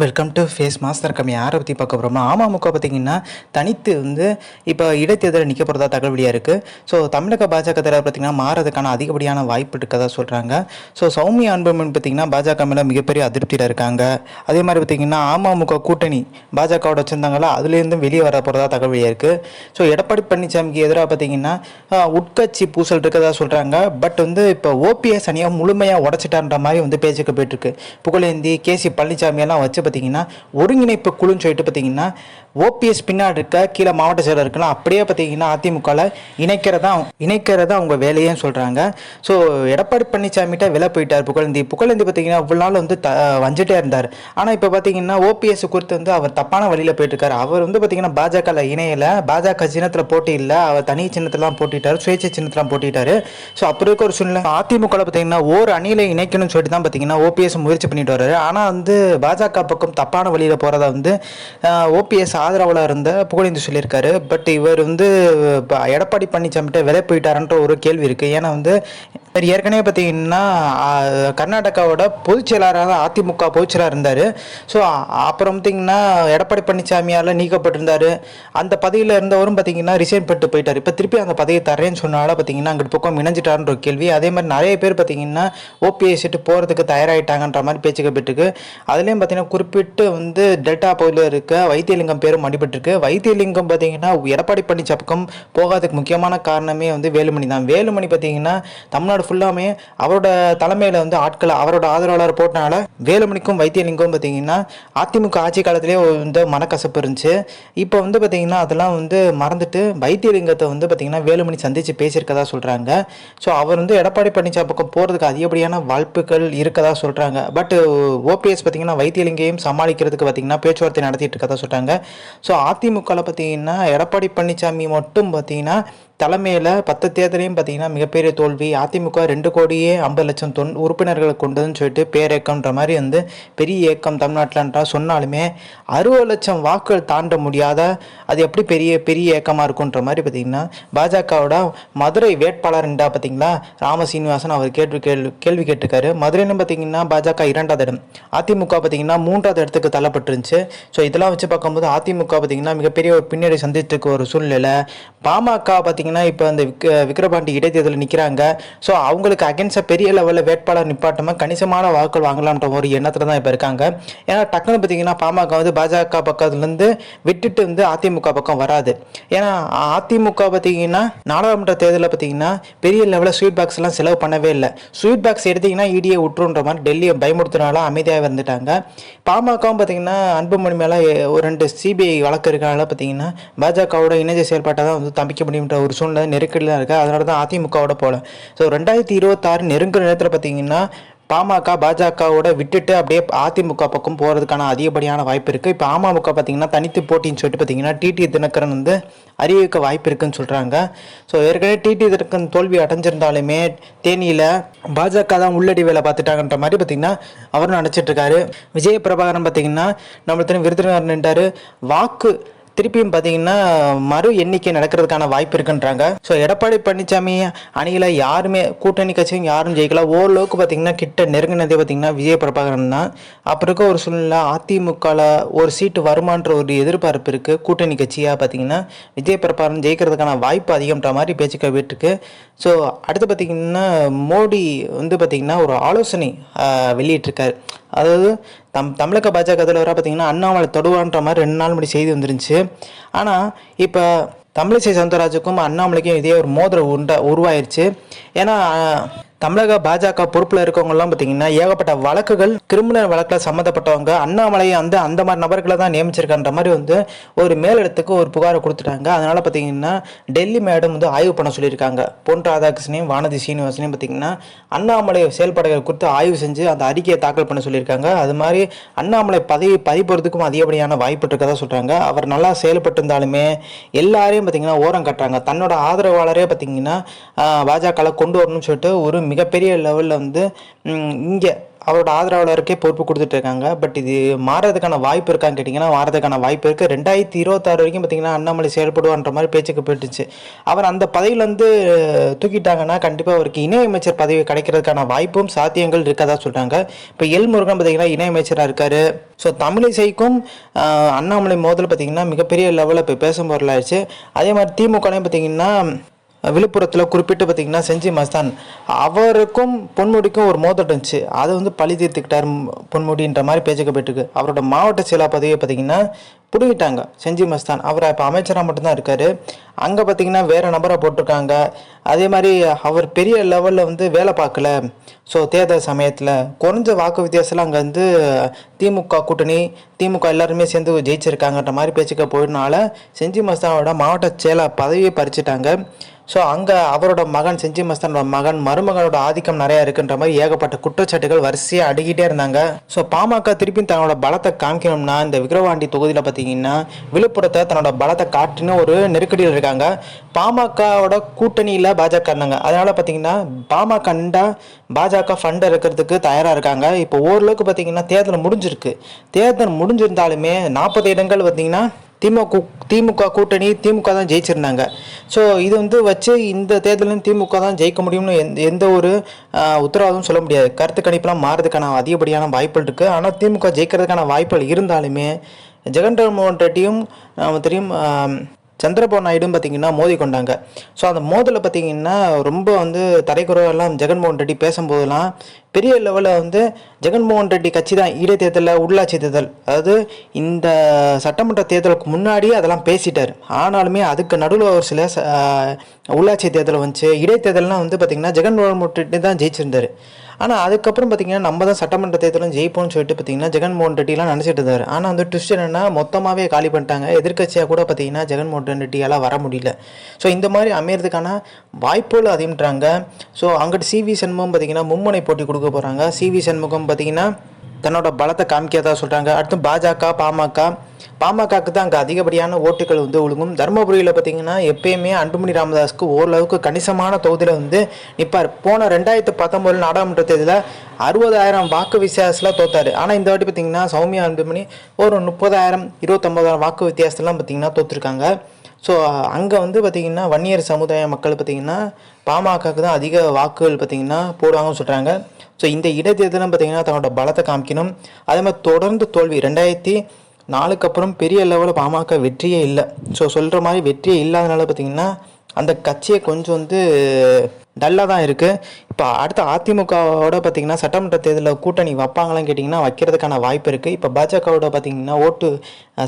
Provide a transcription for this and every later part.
Welcome to face master கம்மி யாரை பற்றி பார்க்க போகிறோம்னா அமமுக பார்த்திங்கன்னா தனித்து இப்போ இடைத்தேர்தலில் நிற்க போகிறதா தகவலியாக இருக்குது. ஸோ தமிழக பாஜக தலைவர் பார்த்திங்கன்னா மாறதுக்கான அதிகப்படியான வாய்ப்பு இருக்கதா சொல்கிறாங்க. ஸோ சௌமியா அன்புமணி பார்த்திங்கன்னா பாஜக மேலே மிகப்பெரிய அதிருப்தியில் இருக்காங்க. அதே மாதிரி பார்த்திங்கன்னா அமமுக கூட்டணி பாஜகவோட வச்சுருந்தாங்களா அதுலேருந்து வெளியே வர போகிறதா தகவலியாக இருக்குது. ஸோ எடப்பாடி பழனிசாமிக்கு எதிராக பார்த்திங்கன்னா உட்கட்சி பூசல் இருக்கதா சொல்கிறாங்க. பட் இப்போ ஓபிஎஸ் அணியாக முழுமையாக உடச்சிட்டான்ற மாதிரி பேச்சுக்கு போயிட்டுருக்கு. புகழேந்தி கேசி பழனிசாமியெல்லாம் வச்சு பார்த்தீங்கன்னா ஒருங்கிணைப்பு குழுன்னு சொல்லிட்டு பார்த்தீங்கன்னா ஓபிஎஸ் பின்னாடி இருக்க கீழே மாவட்ட செயலர் இருக்கலாம் அப்படியே பார்த்தீங்கன்னா அதிமுகவில் இணைக்கிறதா அவங்க வேலையே சொல்கிறாங்க. ஸோ எடப்பாடி பழனிசாமிகிட்ட விலை போயிட்டார் புகழேந்தி பார்த்தீங்கன்னா இவ்வளோ நாள் வஞ்சிட்டே இருந்தார். ஆனால் இப்போ பார்த்தீங்கன்னா ஓபிஎஸ் குறித்து அவர் தப்பான வழியில் போயிட்டு இருக்காரு. அவர் பார்த்தீங்கன்னா பாஜகவில் இணையலை, பாஜக சின்னத்தில் போட்டி இல்லை, அவர் தனி சின்னத்திலாம் போட்டிட்டார், சுயேட்சை சின்னத்திலாம் போட்டிட்டாரு. ஸோ அப்படி இருக்க ஒரு சூழ்நிலை அதிமுகவில் பார்த்தீங்கன்னா ஒரு அணியில் இணைக்கணும்னு சொல்லிட்டு தான் பார்த்தீங்கன்னா ஓபிஎஸ் முயற்சி பண்ணிட்டு வர்றாரு. ஆனால் பாஜக பக்கம் தப்பான வழியில் போகிறதா ஓபிஎஸ் ஆதரவாளர் இருந்த புகழேந்தி சொல்லியிருக்காரு. பட் இவர் எடப்பாடி பழனிசாமிகிட்ட விலை போயிட்டாருன்ற ஒரு கேள்வி இருக்குது. ஏன்னா இவர் ஏற்கனவே பார்த்தீங்கன்னா கர்நாடகாவோட பொதுச் செயலாளராக அதிமுக பொதுச் செயலாளர் இருந்தார். ஸோ அப்புறம் பார்த்தீங்கன்னா எடப்பாடி பழனிசாமியால் நீக்கப்பட்டிருந்தார். அந்த பதவியில் இருந்தவரும் பார்த்தீங்கன்னா ரிசைன் பண்ணிட்டு போயிட்டார். இப்போ திருப்பி அந்த பதவியை தரேன்னு சொன்னால பார்த்தீங்கன்னா அங்கிட்டு பக்கம் இணைஞ்சிட்டாருன்ற ஒரு கேள்வி. அதே மாதிரி நிறைய பேர் பார்த்தீங்கன்னா ஓபிஎஸ் போகிறதுக்கு தயாராகிட்டாங்கன்ற மாதிரி பேச்சுக்கு போயிட்டுருக்கு. அதுலேயும் பார்த்தீங்கன்னா குறிப்பிட்டு டெல்டா பகுதியில் இருக்க வைத்தியலிங்கம் பேரும் அடிபட்டிருக்கு. வைத்தியலிங்கம் பார்த்தீங்கன்னா எடப்பாடி பழனிசாமி பக்கம் போகாததுக்கு முக்கியமான காரணமே வேலுமணி தான். வேலுமணி பார்த்தீங்கன்னா தமிழ்நாடு ஃபுல்லாமே அவரோட தலைமையில் ஆட்களை அவரோட ஆதரவாளர் போட்டனால வேலுமணிக்கும் வைத்தியலிங்கம் பார்த்தீங்கன்னா அதிமுக ஆட்சி காலத்திலே மனக்கசப்பு இருந்துச்சு. இப்போ பார்த்தீங்கன்னா அதெல்லாம் மறந்துட்டு வைத்தியலிங்கத்தை பார்த்தீங்கன்னா வேலுமணி சந்தித்து பேசியிருக்கதா சொல்கிறாங்க. ஸோ அவர் எடப்பாடி பழனிசாமி பக்கம் போகிறதுக்கு அதிகப்படியான வாய்ப்புகள் இருக்கதா சொல்கிறாங்க. பட் ஓபிஎஸ் பார்த்தீங்கன்னா வைத்தியலிங்கையும் சமாளிக்கிறதுக்கு பார்த்தீங்கன்னா பேச்சுவார்த்தை நடத்திட்டு இருக்கதா சொல்கிறாங்க. ஸோ அதிமுகவில் பார்த்தீங்கன்னா எடப்பாடி பழனிசாமி மட்டும் பார்த்தீங்கன்னா தலைமையில் 10 தேர்தலையும் பார்த்தீங்கன்னா மிகப்பெரிய தோல்வி. அதிமுக 2,50,00,000 உறுப்பினர்களை கொண்டதுன்னு சொல்லிட்டு பேரேக்கம்ன்ற மாதிரி பெரிய இயக்கம் தமிழ்நாட்டில்ன்றா சொன்னாலுமே 60 லட்சம் வாக்குகள் தாண்ட முடியாத அது எப்படி பெரிய இயக்கமாக இருக்குன்ற மாதிரி பார்த்தீங்கன்னா பாஜகவோட மதுரை வேட்பாளர் இருந்தா பார்த்தீங்களா ராம சீனிவாசன் அவர் கேள்வி கேட்டிருக்காரு. மதுரையிலும் பார்த்தீங்கன்னா பாஜக 2வது இடம், அதிமுக பார்த்தீங்கன்னா 3வது இடத்துக்கு தள்ளப்பட்டுருந்துச்சு. ஸோ இதெல்லாம் வச்சு பார்க்கும்போது அதிமுக பார்த்தீங்கன்னா மிகப்பெரிய ஒரு பின்னடை சந்தித்துக்கு ஒரு சூழ்நிலை. பாமக பார்த்தீங்கன்னா இப்போ அந்த விக்கிரபாண்டி இடைத்தேர்தலில் நிற்கிறாங்க. ஸோ அவங்களுக்கு அகென்ஸ்டாக பெரிய லெவலில் வேட்பாளர் நிப்பாட்டமாக கணிசமான வாக்குகள் வாங்கலாம்ன்ற ஒரு எண்ணத்தில் தான் இப்போ இருக்காங்க. ஏன்னா டக்குன்னு பார்த்தீங்கன்னா பாமக பாஜக பக்கத்துலேருந்து விட்டுட்டு அதிமுக பக்கம் வராது. ஏன்னா அதிமுக பார்த்தீங்கன்னா நாடாளுமன்ற தேர்தலில் பார்த்தீங்கன்னா பெரிய லெவலில் ஸ்வீட் பாக்ஸ் எல்லாம் செலவு பண்ணவே இல்லை. ஸ்வீட் பாக்ஸ் எடுத்தீங்கன்னா இடியை விட்டுருன்ற மாதிரி டெல்லியை பயமுறுத்தினால அமைதியாக இருந்துட்டாங்க. பாமகவும் பார்த்தீங்கன்னா அன்புமணி மேலே ஒரு 2 சிபிஐ வழக்கு இருக்கிறனால பார்த்தீங்கன்னா பாஜகவோட இணைய செயல்பாட்டை தான் தம்பிக்க முடியுன்ற ஒரு சூழ்நிலை நெருக்கடிலாம் இருக்குது. அதனால தான் அதிமுகவோட போகல. ஸோ 2026 நெருங்குற நேரத்தில் பார்த்தீங்கன்னா பாமக பாஜகவோட விட்டுட்டு அப்படியே அதிமுக பக்கம் போகிறதுக்கான அதிகப்படியான வாய்ப்பு இருக்குது. இப்போ அமமுக பார்த்தீங்கன்னா தனித்து போட்டின்னு சொல்லிட்டு பார்த்தீங்கன்னா டிடி தினகரன் அறிவிக்க வாய்ப்பு இருக்குன்னு சொல்கிறாங்க. ஸோ ஏற்கனவே டிடி தினகரன் தோல்வி அடைஞ்சிருந்தாலுமே தேனியில் பாஜக தான் உள்ளடி வேலை பார்த்துட்டாங்கன்ற மாதிரி பார்த்தீங்கன்னா அவரும் நினச்சிட்டு இருக்காரு. விஜய பிரபாகரன் பார்த்தீங்கன்னா நம்மளுக்கு விருதுநகர் நின்றார். வாக்கு திருப்பியும் பார்த்தீங்கன்னா மறு எண்ணிக்கை நடக்கிறதுக்கான வாய்ப்பு இருக்குன்றாங்க. ஸோ எடப்பாடி பழனிசாமி அணியில் யாருமே கூட்டணி கட்சியும் யாரும் ஜெயிக்கல. ஓரளவுக்கு பார்த்தீங்கன்னா கிட்ட நெருங்கினதே பார்த்தீங்கன்னா விஜய பிரபாகரன் தான். அப்புறம் இருக்க ஒரு சூழ்நிலை அதிமுகவில் ஒரு சீட்டு வருமான்ற ஒரு எதிர்பார்ப்பு இருக்குது. கூட்டணி கட்சியாக பார்த்தீங்கன்னா விஜய பிரபாகரன் ஜெயிக்கிறதுக்கான வாய்ப்பு அதிகம்ன்ற மாதிரி பேச்சுக்க போயிட்டுருக்கு. ஸோ அடுத்து பார்த்தீங்கன்னா மோடி பார்த்தீங்கன்னா ஒரு ஆலோசனை வெளியிட்டிருக்காரு. அதாவது தமிழக பாஜக தலைவராக பார்த்தீங்கன்னா அண்ணாமலை தொடுவான்ற மாதிரி 2 நாள் முன்னாடி செய்தி வந்துருந்துச்சு. ஆனால் இப்போ தமிழிசை சவுந்தரராஜுக்கும் அண்ணாமலைக்கும் இதே ஒரு மோதிரம் உருவாயிருச்சு. ஏன்னா தமிழக பாஜக பொறுப்பில் இருக்கவங்கலாம் பார்த்தீங்கன்னா ஏகப்பட்ட வழக்குகள் கிரிமினல் வழக்கில் சம்மந்தப்பட்டவங்க அண்ணாமலையை அந்த மாதிரி நபர்களை தான் நியமிச்சிருக்கான்ற மாதிரி ஒரு மேலிடத்துக்கு ஒரு புகாரை கொடுத்துட்டாங்க. அதனால் பார்த்தீங்கன்னா டெல்லி மேடம் ஆய்வு பண்ண சொல்லியிருக்காங்க. பொன் ராதாகிருஷ்ணனையும் வானதி சீனிவாசனையும் பார்த்தீங்கன்னா அண்ணாமலை செயல்பாடுகள் குறித்து ஆய்வு செஞ்சு அந்த அறிக்கையை தாக்கல் பண்ண சொல்லியிருக்காங்க. அது மாதிரி அண்ணாமலை பதவி பறிப்போறதுக்கும் அதிகப்படியான வாய்ப்பு இருக்கதா சொல்கிறாங்க. அவர் நல்லா செயல்பட்டு இருந்தாலுமே எல்லாரையும் பார்த்தீங்கன்னா ஓரம் கட்டுறாங்க. தன்னோட ஆதரவாளரே பார்த்தீங்கன்னா பாஜகவில் கொண்டு வரணும்னு சொல்லிட்டு ஒரு மிகப்பெரிய லெவலில் இங்கே அவரோட ஆதரவாளருக்கே பொறுப்பு கொடுத்துட்டு இருக்காங்க. பட் இது மாறதுக்கான வாய்ப்பு இருக்கான்னு கேட்டிங்கன்னா மாறதுக்கான வாய்ப்பு இருக்குது. 2026 வரைக்கும் பார்த்திங்கன்னா அண்ணாமலை செயல்படுவான்ற மாதிரி பேச்சுக்கு போயிட்டுச்சு. அவர் அந்த பதவியிலேருந்து தூக்கிட்டாங்கன்னா கண்டிப்பாக அவருக்கு இணையமைச்சர் பதவி கிடைக்கிறதுக்கான வாய்ப்பும் சாத்தியங்கள் இருக்கதா சொல்கிறாங்க. இப்போ முருகன் பார்த்திங்கன்னா இணையமைச்சராக இருக்கார். ஸோ தமிழிசைக்கும் அண்ணாமலை மோதல் பார்த்திங்கன்னா மிகப்பெரிய லெவலில் இப்போ பேசும் பொருளாயிடுச்சு. அதே மாதிரி திமுகலையும் பார்த்திங்கன்னா விழுப்புரத்தில் குறிப்பிட்டு பார்த்திங்கன்னா செஞ்சி மஸ்தான் அவருக்கும் பொன்முடிக்கும் ஒரு மோதல் இருந்துச்சு. அதை வந்து பழி தீர்த்துக்கிட்டார் பொன்முடின்ற மாதிரி பேச்சுக்கு போயிட்டுருக்கு. அவரோட மாவட்ட செயலா பதவியை பார்த்திங்கன்னா பிடுங்கிட்டாங்க செஞ்சி மஸ்தான். அவர் இப்போ அமைச்சராக மட்டும்தான் இருக்கார். அங்கே பார்த்திங்கன்னா வேறு நபரை போட்டிருக்காங்க. அதே மாதிரி அவர் பெரிய லெவலில் வந்து வேலை பார்க்கல. ஸோ தேர்தல் சமயத்தில் குறைஞ்ச வாக்கு வித்தியாசத்தில் அங்கே வந்து திமுக கூட்டணி திமுக எல்லாருமே சேர்ந்து ஜெயிச்சிருக்காங்கன்ற மாதிரி பேச்சுக்க போயிடனால செஞ்சி மஸ்தானோட மாவட்ட செயலா பதவியை பறிச்சுட்டாங்க. ஸோ அங்கே அவரோட மகன் செஞ்சி மஸ்தானோட மகன் மருமகனோட ஆதிக்கம் நிறையா இருக்குன்ற மாதிரி ஏகப்பட்ட குற்றச்சாட்டுகள் வரிசையாக அடிக்கிட்டே இருந்தாங்க. ஸோ பாமக திருப்பி தன்னோட பலத்தை காமிக்கணும்னா இந்த விக்கிரவாண்டி தொகுதியில் பார்த்தீங்கன்னா விழுப்புரத்தை தன்னோட பலத்தை காட்டின ஒரு நெருக்கடியில் இருக்காங்க. பாமகவோட கூட்டணியில் பாஜக இருந்தாங்க. அதனால் பார்த்தீங்கன்னா பாமக நின்றா பாஜக ஃபண்டை இருக்கிறதுக்கு தயாராக இருக்காங்க. இப்போ ஓரளவுக்கு பார்த்தீங்கன்னா தேர்தல் முடிஞ்சிருக்கு. தேர்தல் முடிஞ்சிருந்தாலுமே 40 இடங்கள் பார்த்தீங்கன்னா திமுக கூட்டணி திமுக தான் ஜெயிச்சிருந்தாங்க. ஸோ இது வந்து வச்சு இந்த தேர்தலும் திமுக தான் ஜெயிக்க முடியும்னு எந்த ஒரு உத்தரவாதமும் சொல்ல முடியாது. கருத்து கணிப்பெல்லாம் மாறதுக்கான அதிகப்படியான வாய்ப்புகள் இருக்குது. ஆனால் திமுக ஜெயிக்கிறதுக்கான வாய்ப்புகள் இருந்தாலுமே ஜெகன்மோகன் ரெட்டியும் தெரியும் சந்திரபாபு நாயுடும் பார்த்திங்கன்னா மோதி கொண்டாங்க. ஸோ அந்த மோதலை பார்த்திங்கன்னா ரொம்ப வந்து தரைக்குறவெல்லாம் ஜெகன்மோகன் ரெட்டி பேசும்போதெல்லாம் பெரிய லெவலில் வந்து ஜெகன்மோகன் ரெட்டி கட்சி தான் இடைத்தேர்தலில் உள்ளாட்சி தேர்தல், அதாவது இந்த சட்டமன்ற தேர்தலுக்கு முன்னாடி அதெல்லாம் பேசிட்டார். ஆனாலுமே அதுக்கு நடுவில் ஒரு சில உள்ளாட்சி தேர்தல் வந்துச்சு. இடைத்தேர்தல்லாம் வந்து பார்த்திங்கன்னா ஜெகன்மோகன் ரெட்டி தான் ஜெயிச்சிருந்தார். ஆனால் அதுக்கப்புறம் பார்த்திங்கன்னா நம்ம தான் சட்டமன்ற தேர்தலும் ஜெயிப்போம்னு சொல்லிட்டு பார்த்திங்கன்னா ஜெகன்மோகன் ரெட்டிலாம் நினச்சிட்டு இருந்தார். ஆனால் அந்த ட்விஸ்ட் என்னென்னா மொத்தமாகவே காலி பண்ணிட்டாங்க. எதிர்கட்சியாக கூட பார்த்திங்கன்னா ஜெகன்மோகன் ரெட்டியால் வர முடியல. ஸோ இந்த மாதிரி அமையறதுக்கான வாய்ப்புகள் அதிகம்ன்றாங்க. ஸோ அங்கிட்டு சிவி சண்முகம் பார்த்திங்கன்னா மும்முனை போட்டி கொடுக்க போகிறாங்க. சிவி சண்முகம் பார்த்திங்கன்னா தன்னோட பலத்தை காமிக்கிறதா சொல்கிறாங்க. அடுத்து பாமகக்கு தான் அங்கே அதிகப்படியான ஓட்டுகள் வந்து ஒழுங்கும். தருமபுரியில் பார்த்திங்கன்னா எப்பயுமே அன்புமணி ராமதாஸுக்கு ஓரளவுக்கு கணிசமான தொகுதியில் வந்து நிற்பார். போன 2019 நாடாளுமன்ற தேர்தலில் 60,000 வாக்கு வித்தியாசத்தில் தோத்தார். ஆனால் இந்த வாட்டி பார்த்திங்கன்னா சௌமியா அன்புமணி ஒரு 30,000 29,000 வாக்கு வித்தியாசத்துலாம் பார்த்திங்கன்னா தோற்றுருக்காங்க. ஸோ அங்கே வந்து பார்த்திங்கன்னா வன்னியர் சமுதாய மக்கள் பார்த்திங்கன்னா பாமகக்கு தான் அதிக வாக்குகள் பார்த்திங்கன்னா போடுவாங்கன்னு சொல்கிறாங்க. ஸோ இந்த இடைத்தேர்தலும் பார்த்திங்கன்னா தன்னோட பலத்தை காமிக்கணும். அதே மாதிரி தொடர்ந்து தோல்வி 2004 அப்புறம் பெரிய லெவலில் பாமக வெற்றியே இல்லை. ஸோ சொல்கிற மாதிரி வெற்றியே இல்லாதனால பார்த்திங்கன்னா அந்த கட்சியை கொஞ்சம் வந்து டல்லாக தான் இருக்குது. இப்போ அடுத்த அதிமுகவோட பார்த்திங்கன்னா சட்டமன்ற தேர்தலில் கூட்டணி வைப்பாங்களான்னு கேட்டிங்கன்னா வைக்கிறதுக்கான வாய்ப்பு இருக்குது. இப்போ பாஜகவோட பார்த்திங்கன்னா ஓட்டு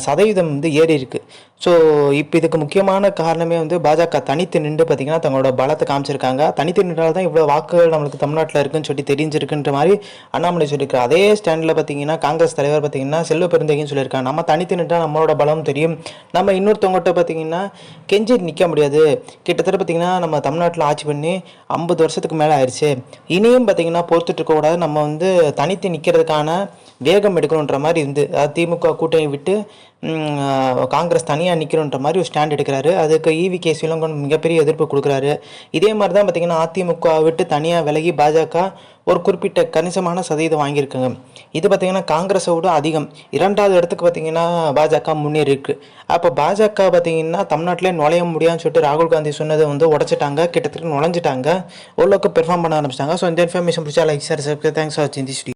சதவீதம் வந்து ஏறி இருக்குது. ஸோ இப்போ இதுக்கு முக்கியமான காரணமே வந்து பாஜக தனித்து நின்று பார்த்திங்கன்னா தங்களோட பலத்தை காமிச்சிருக்காங்க. தனித்து நின்றால் தான் இவ்வளோ வாக்குகள் நம்மளுக்கு தமிழ்நாட்டில் இருக்குன்னு சொல்லி தெரிஞ்சிருக்குன்ற மாதிரி அண்ணாமலை சொல்லியிருக்காரு. அதே ஸ்டாண்டில் பார்த்திங்கன்னா காங்கிரஸ் தலைவர் பார்த்திங்கன்னா செல்வ பெருந்தகைன்னு சொல்லியிருக்காங்க. நம்ம தனித்து நின்றால் நம்மளோட பலம் தெரியும், நம்ம இன்னொருத்தவங்கள்ட்ட பார்த்திங்கன்னா கெஞ்சி நிற்க முடியாது. கிட்டத்தட்ட பார்த்திங்கன்னா நம்ம தமிழ்நாட்டில் ஆட்சி பண்ணி 50 வருஷத்துக்கு மேலே ஆயிடுச்சு. இனியும் பார்த்திங்கன்னா பொறுத்துட்டு இருக்கக்கூடாது, நம்ம வந்து தனித்து நிற்கிறதுக்கான வேகம் எடுக்கணுன்ற மாதிரி இருந்து, அதாவது திமுக கூட்டணி விட்டு காங்கிரஸ் தனியாக நிற்கணுன்ற மாதிரி ஒரு ஸ்டாண்ட் எடுக்கிறாரு. அதுக்கு EV.K. இளங்கோவன் மிகப்பெரிய எதிர்ப்பு கொடுக்குறாரு. இதே மாதிரி தான் பார்த்திங்கன்னா அதிமுக விட்டு தனியாக விலகி பாஜக ஒரு குறிப்பிட்ட கணிசமான சதவீதம் வாங்கியிருக்காங்க. இது பார்த்திங்கன்னா காங்கிரஸை விட அதிகம். 2வது இடத்துக்கு பார்த்திங்கன்னா பாஜக முன்னேறி இருக்குது. அப்போ பாஜக பார்த்திங்கன்னா தமிழ்நாட்டிலே நுழைய முடியாதுன்னு சொல்லிட்டு ராகுல் காந்தி சொன்னதை வந்து உடச்சிட்டாங்க. கிட்டத்தட்ட நுழைஞ்சிட்டாங்க, ஓரளவுக்கு பெர்ஃபார்ம் பண்ண ஆரம்பிச்சிட்டாங்க. ஸோ இந்த இன்ஃபர்மேஷன் பிடிச்சா லைக் சார். தேங்க்ஸ் ஃபார் வாட்சிங் திஸ் வீடியோ.